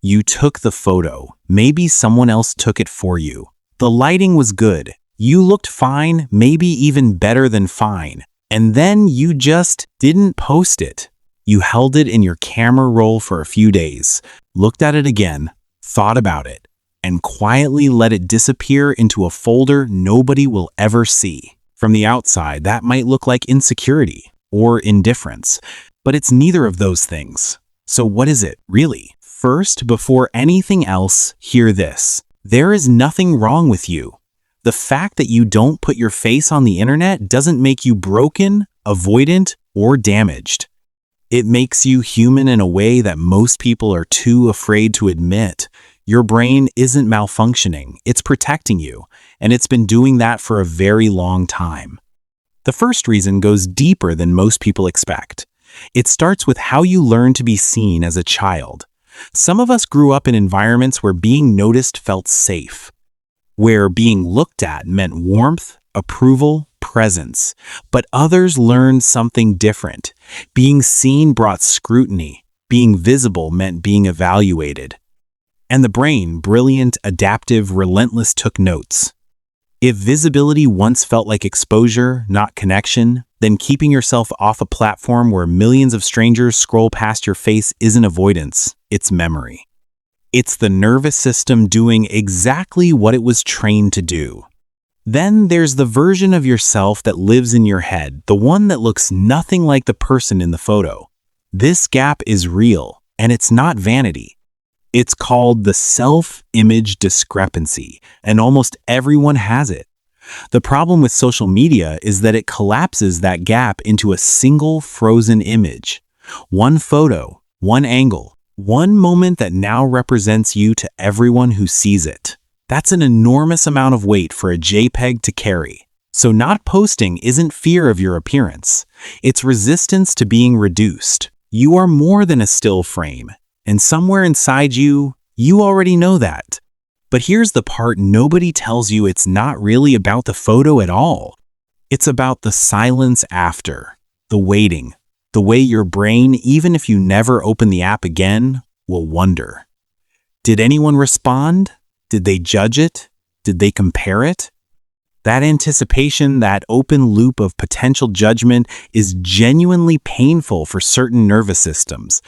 You took the photo. Maybe someone else took it for you. The lighting was good. You looked fine, maybe even better than fine. And then you just didn't post it. You held it in your camera roll for a few days, looked at it again, thought about it, and quietly let it disappear into a folder nobody will ever see. From the outside, that might look like insecurity or indifference, but it's neither of those things. So what is it, really? First, before anything else, hear this. There is nothing wrong with you. The fact that you don't put your face on the internet doesn't make you broken, avoidant, or damaged. It makes you human in a way that most people are too afraid to admit. Your brain isn't malfunctioning, it's protecting you, and it's been doing that for a very long time. The first reason goes deeper than most people expect. It starts with how you learn to be seen as a child. Some of us grew up in environments where being noticed felt safe, where being looked at meant warmth, approval, presence. But others learned something different. Being seen brought scrutiny. Being visible meant being evaluated. And the brain, brilliant, adaptive, relentless, took notes. If visibility once felt like exposure, not connection, then keeping yourself off a platform where millions of strangers scroll past your face isn't avoidance, it's memory. It's the nervous system doing exactly what it was trained to do. Then there's the version of yourself that lives in your head, the one that looks nothing like the person in the photo. This gap is real, and it's not vanity. It's called the self-image discrepancy, and almost everyone has it. The problem with social media is that it collapses that gap into a single frozen image. One photo, one angle, one moment that now represents you to everyone who sees it. That's an enormous amount of weight for a JPEG to carry. So not posting isn't fear of your appearance. It's resistance to being reduced. You are more than a still frame. And somewhere inside you, you already know that. But here's the part nobody tells you: it's not really about the photo at all. It's about the silence after, the waiting, the way your brain, even if you never open the app again, will wonder. Did anyone respond? Did they judge it? Did they compare it? That anticipation, that open loop of potential judgment is genuinely painful for certain nervous systems.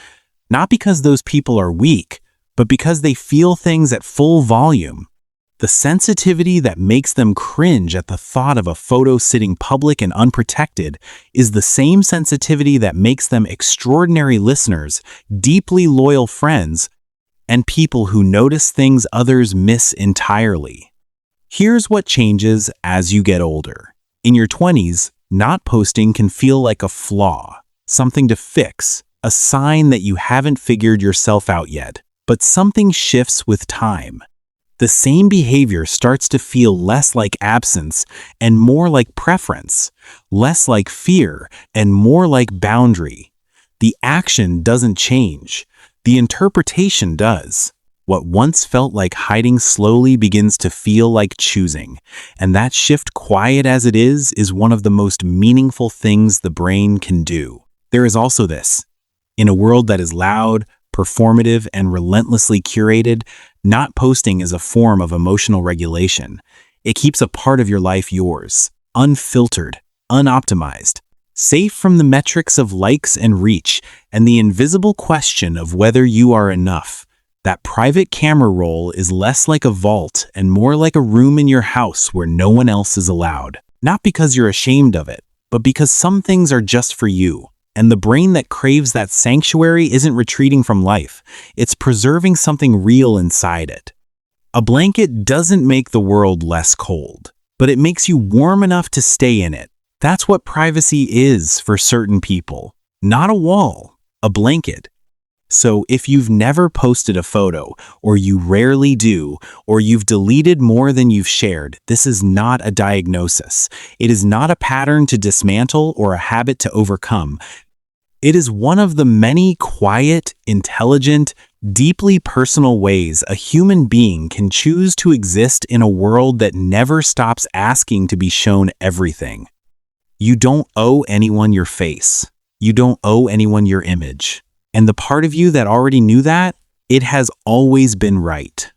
Not because those people are weak, but because they feel things at full volume. The sensitivity that makes them cringe at the thought of a photo sitting public and unprotected is the same sensitivity that makes them extraordinary listeners, deeply loyal friends, and people who notice things others miss entirely. Here's what changes as you get older. In your 20s, not posting can feel like a flaw, something to fix, a sign that you haven't figured yourself out yet. But something shifts with time. The same behavior starts to feel less like absence and more like preference, less like fear and more like boundary. The action doesn't change. The interpretation does. What once felt like hiding slowly begins to feel like choosing. And that shift, quiet as it is one of the most meaningful things the brain can do. There is also this. In a world that is loud, performative, and relentlessly curated, not posting is a form of emotional regulation. It keeps a part of your life yours, unfiltered, unoptimized, safe from the metrics of likes and reach, and the invisible question of whether you are enough. That private camera roll is less like a vault and more like a room in your house where no one else is allowed. Not because you're ashamed of it, but because some things are just for you. And the brain that craves that sanctuary isn't retreating from life. It's preserving something real inside it. A blanket doesn't make the world less cold, but it makes you warm enough to stay in it. That's what privacy is for certain people. Not a wall, a blanket. So if you've never posted a photo, or you rarely do, or you've deleted more than you've shared, this is not a diagnosis. It is not a pattern to dismantle or a habit to overcome. It is one of the many quiet, intelligent, deeply personal ways a human being can choose to exist in a world that never stops asking to be shown everything. You don't owe anyone your face. You don't owe anyone your image. And the part of you that already knew that It has always been right.